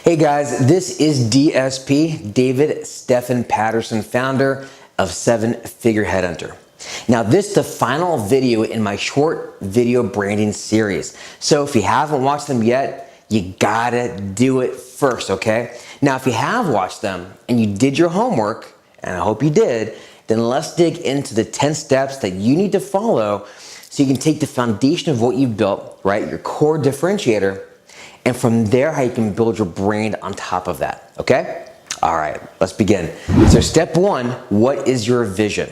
Hey guys, this is DSP, David Stephen Patterson, founder of 7-Figure Headhunter. Now this is the final video in my short video branding series. So if you haven't watched them yet, you gotta do it first, okay? Now if you have watched them and you did your homework, and I hope you did, then let's dig into the 10 steps that you need to follow so you can take the foundation of what you've built, right? Your core differentiator, and from there, how you can build your brand on top of that, okay? All right, let's begin. So step one, what is your vision?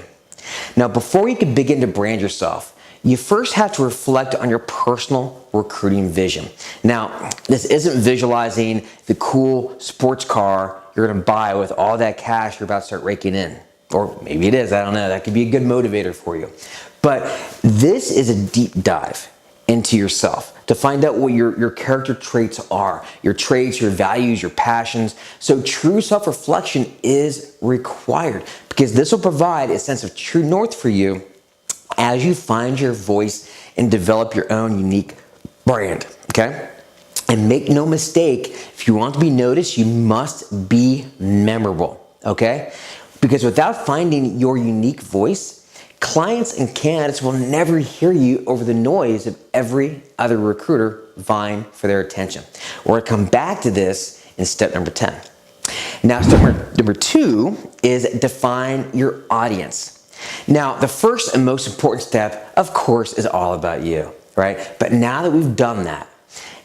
Now, before you can begin to brand yourself, you first have to reflect on your personal recruiting vision. Now, this isn't visualizing the cool sports car you're gonna buy with all that cash you're about to start raking in. Or maybe it is, I don't know, that could be a good motivator for you. But this is a deep dive into yourself to find out what your character traits are, your traits, your values, your passions. So true self-reflection is required because this will provide a sense of true north for you as you find your voice and develop your own unique brand, okay? And make no mistake, if you want to be noticed, you must be memorable, okay? Because without finding your unique voice, clients and candidates will never hear you over the noise of every other recruiter vying for their attention. We're gonna come back to this in step number 10. Now, step number 2 is define your audience. Now, the first and most important step, of course, is all about you, right? But now that we've done that,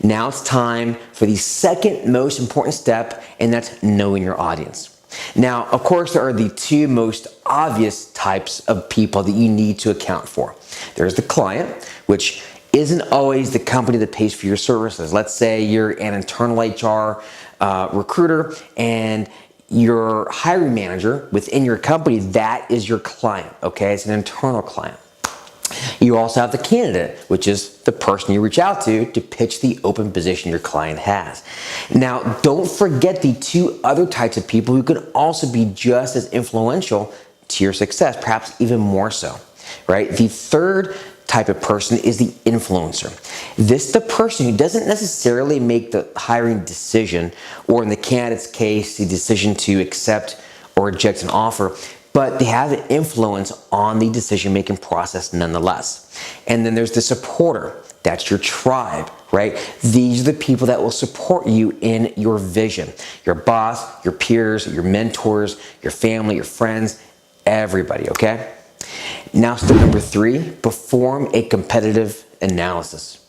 now it's time for the second most important step, and that's knowing your audience. Now, of course, there are the two most obvious types of people that you need to account for. There's the client, which isn't always the company that pays for your services. Let's say you're an internal HR recruiter and your hiring manager within your company, that is your client, okay? It's an internal client. You also have the candidate, which is the person you reach out to pitch the open position your client has. Now, don't forget the two other types of people who can also be just as influential to your success, perhaps even more so, right? The third type of person is the influencer. This is the person who doesn't necessarily make the hiring decision, or in the candidate's case, the decision to accept or reject an offer, but they have an influence on the decision-making process nonetheless. And then there's the supporter. That's your tribe, right? These are the people that will support you in your vision. Your boss, your peers, your mentors, your family, your friends, everybody, okay? Now, step number 3, perform a competitive analysis.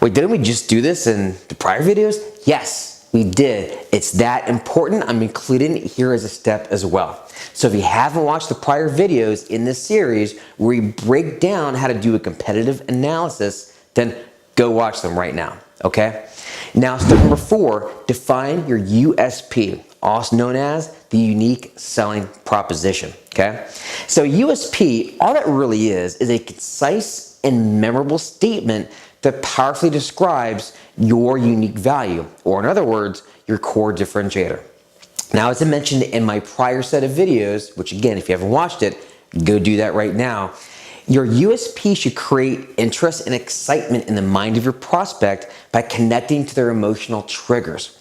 Wait, didn't we just do this in the prior videos? Yes, we did. It's that important. I'm including it here as a step as well. So if you haven't watched the prior videos in this series where we break down how to do a competitive analysis, then go watch them right now, okay? Now, step number 4, define your USP, also known as the unique selling proposition, okay? So USP, all that really is a concise and memorable statement that powerfully describes your unique value, or in other words, your core differentiator. Now, as I mentioned in my prior set of videos, which again, if you haven't watched it, go do that right now. Your USP should create interest and excitement in the mind of your prospect by connecting to their emotional triggers.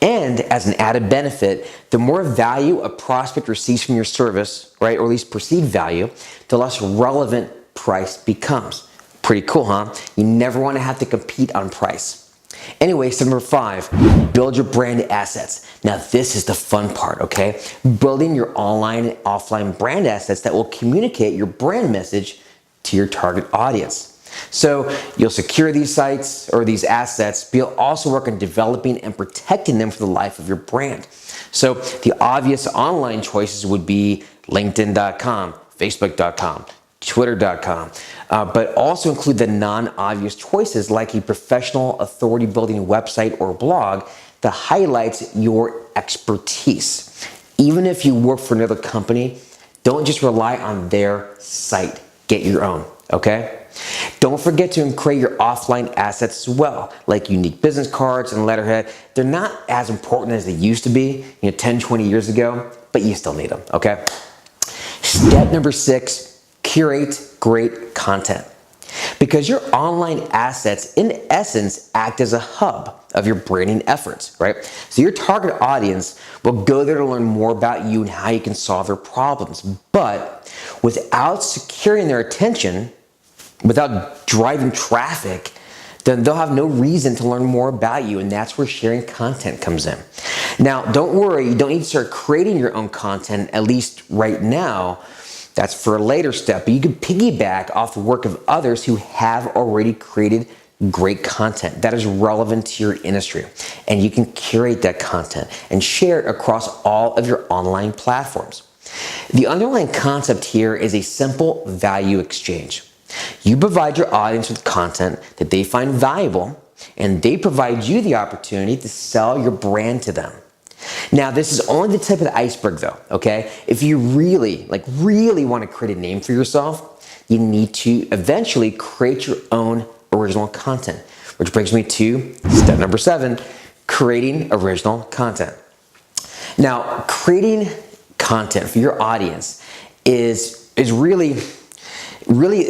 And as an added benefit, the more value a prospect receives from your service, right, or at least perceived value, the less relevant price becomes. Pretty cool, huh? You never want to have to compete on price. Anyway, step number 5, build your brand assets. Now this is the fun part, okay? Building your online and offline brand assets that will communicate your brand message to your target audience. So you'll secure these sites or these assets, but you'll also work on developing and protecting them for the life of your brand. So the obvious online choices would be LinkedIn.com, Facebook.com, Twitter.com, but also include the non-obvious choices like a professional authority building website or blog that highlights your expertise. Even if you work for another company, don't just rely on their site. Get your own, okay? Don't forget to create your offline assets as well, like unique business cards and letterhead. They're not as important as they used to be, 10, 20 years ago, but you still need them, okay? Step number 6, curate great content. because your online assets, in essence, act as a hub of your branding efforts, right? So your target audience will go there to learn more about you and how you can solve their problems. But without securing their attention, without driving traffic, then they'll have no reason to learn more about you, and that's where sharing content comes in. Now, don't worry, you don't need to start creating your own content, at least right now. That's for a later step, but you can piggyback off the work of others who have already created great content that is relevant to your industry. And you can curate that content and share it across all of your online platforms. The underlying concept here is a simple value exchange. You provide your audience with content that they find valuable, and they provide you the opportunity to sell your brand to them. Now, this is only the tip of the iceberg though, okay? If you really want to create a name for yourself, you need to eventually create your own original content, which brings me to step number 7, creating original content. Now, creating content for your audience is really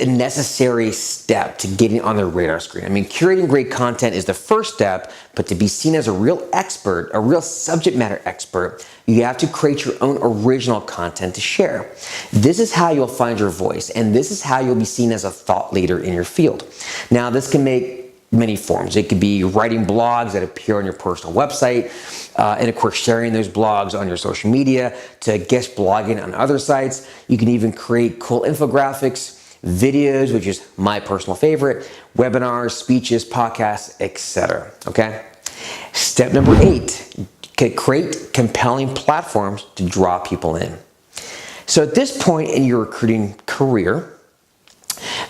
a necessary step to getting on their radar screen. I mean, curating great content is the first step, but to be seen as a real expert, a real subject matter expert, you have to create your own original content to share. This is how you'll find your voice, and this is how you'll be seen as a thought leader in your field. Now, this can make many forms. It could be writing blogs that appear on your personal website, and of course sharing those blogs on your social media, to guest blogging on other sites. You can even create cool infographics, videos, which is my personal favorite, webinars, speeches, podcasts, etc. Okay? Step number 8, create compelling platforms to draw people in. So at this point in your recruiting career,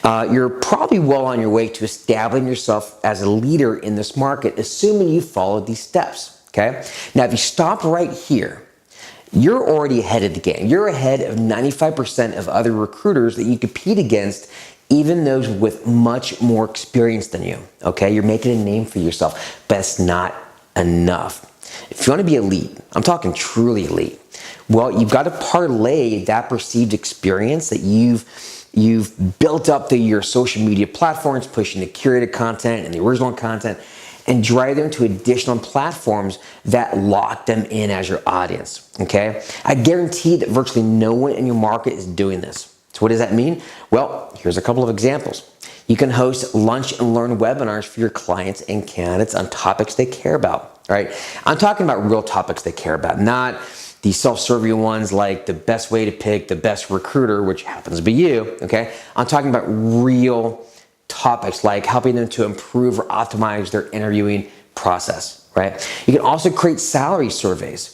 you're probably well on your way to establishing yourself as a leader in this market, assuming you followed these steps, okay? Now, if you stop right here, you're already ahead of the game. You're ahead of 95% of other recruiters that you compete against, even those with much more experience than you, okay? You're making a name for yourself, but it's not enough. If you want to be elite, I'm talking truly elite, well, you've got to parlay that perceived experience that you've built up through your social media platforms, pushing the curated content and the original content, and drive them to additional platforms that lock them in as your audience, okay? I guarantee that virtually no one in your market is doing this. So what does that mean? Well, here's a couple of examples. You can host lunch and learn webinars for your clients and candidates on topics they care about, right? I'm talking about real topics they care about, not the self-serving ones like the best way to pick the best recruiter, which happens to be you, okay? I'm talking about real topics like helping them to improve or optimize their interviewing process, right? You can also create salary surveys.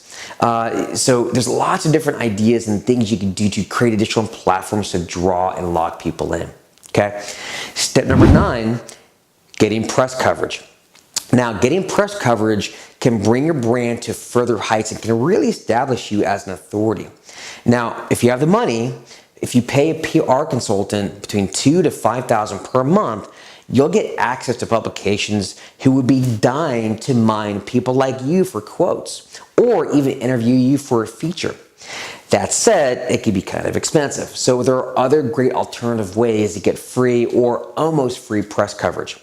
So there's lots of different ideas and things you can do to create additional platforms to draw and lock people in, okay? Step number 9, getting press coverage. Now, getting press coverage can bring your brand to further heights and can really establish you as an authority. Now, if you have the money, if you pay a PR consultant between $2,000 to $5,000 per month, you'll get access to publications who would be dying to mine people like you for quotes or even interview you for a feature. That said, it can be kind of expensive. So there are other great alternative ways to get free or almost free press coverage.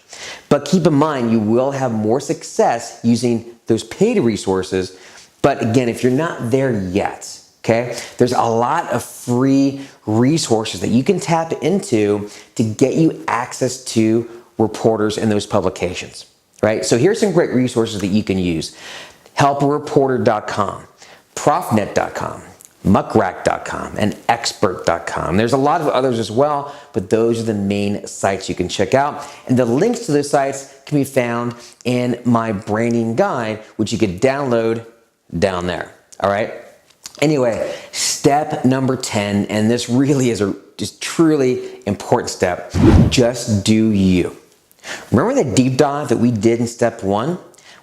But keep in mind, you will have more success using those paid resources. But again, if you're not there yet, okay, there's a lot of free resources that you can tap into to get you access to reporters in those publications, right? So here's some great resources that you can use. helpareporter.com, profnet.com, muckrack.com, and expert.com. There's a lot of others as well, but those are the main sites you can check out. And the links to those sites can be found in my branding guide, which you can download down there, all right? Anyway, step number 10, and this really is a just truly important step, just do you. Remember that deep dive that we did in step 1?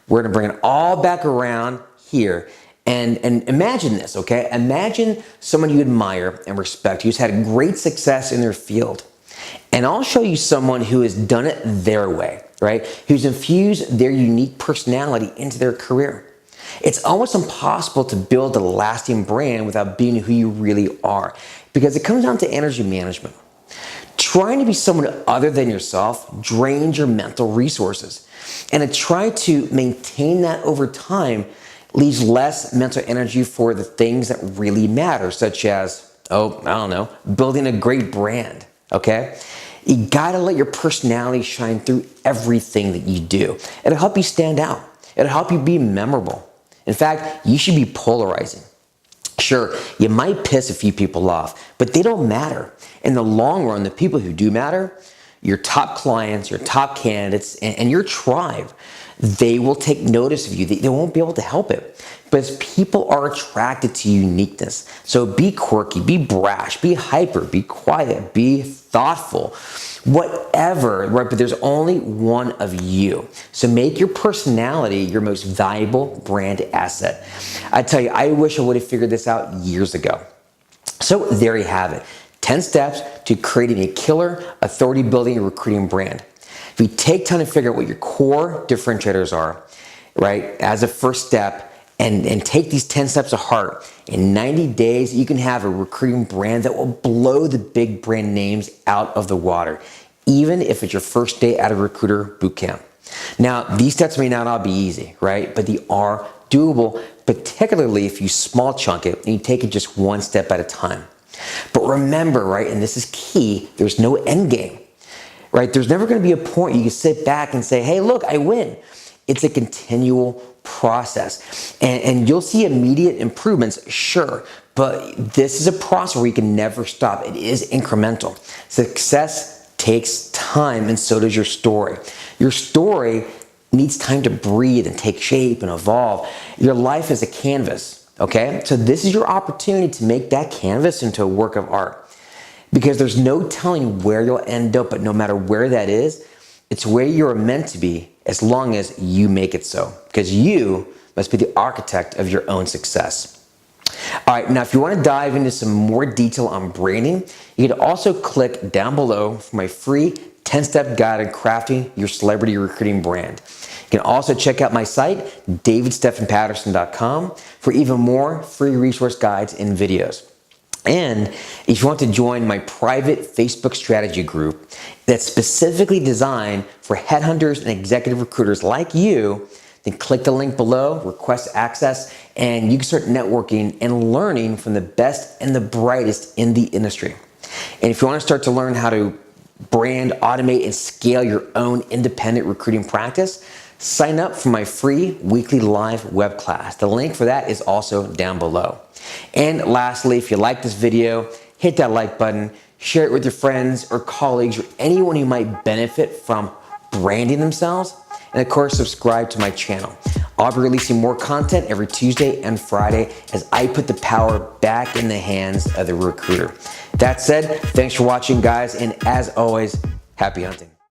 We're gonna bring it all back around here. And imagine this, okay? Imagine someone you admire and respect, who's had great success in their field. And I'll show you someone who has done it their way, right? Who's infused their unique personality into their career. It's almost impossible to build a lasting brand without being who you really are, because it comes down to energy management. trying to be someone other than yourself drains your mental resources. And to try to maintain that over time leaves less mental energy for the things that really matter, such as, building a great brand, okay? You gotta let your personality shine through everything that you do. It'll help you stand out. It'll help you be memorable. In fact, you should be polarizing. Sure, you might piss a few people off, but they don't matter. In the long run, the people who do matter, your top clients, your top candidates, and your tribe, they will take notice of you. They won't be able to help it. But people are attracted to uniqueness. So be quirky, be brash, be hyper, be quiet, be thoughtful, whatever, right? But there's only one of you. So make your personality your most valuable brand asset. I tell you, I wish I would have figured this out years ago. So there you have it. 10 steps to creating a killer authority building and recruiting brand. If you take time to figure out what your core differentiators are, right, as a first step, and take these 10 steps to heart, in 90 days, you can have a recruiting brand that will blow the big brand names out of the water, even if it's your first day at a recruiter boot camp. Now, these steps may not all be easy, right? But they are doable, particularly if you small chunk it and you take it just one step at a time. But remember, right, and this is key, there's no end game, right? There's never going to be a point you can sit back and say, hey, look, I win. It's a continual process. And you'll see immediate improvements, sure, but this is a process where you can never stop. It is incremental. Success takes time, and so does your story. Your story needs time to breathe and take shape and evolve. Your life is a canvas, okay? So this is your opportunity to make that canvas into a work of art, because there's no telling where you'll end up, but no matter where that is, it's where you're meant to be as long as you make it so, because you must be the architect of your own success. All right, now if you want to dive into some more detail on branding, you can also click down below for my free 10-step guide on crafting your celebrity recruiting brand. You can also check out my site, davidstephanpatterson.com, for even more free resource guides and videos. And if you want to join my private Facebook strategy group that's specifically designed for headhunters and executive recruiters like you, then click the link below, request access, and you can start networking and learning from the best and the brightest in the industry. And if you want to start to learn how to brand, automate, and scale your own independent recruiting practice, sign up for my free weekly live web class. The link for that is also down below. And lastly, if you like this video, hit that like button, share it with your friends or colleagues or anyone who might benefit from branding themselves, and of course, subscribe to my channel. I'll be releasing more content every Tuesday and Friday as I put the power back in the hands of the recruiter. That said, thanks for watching, guys, and as always, happy hunting.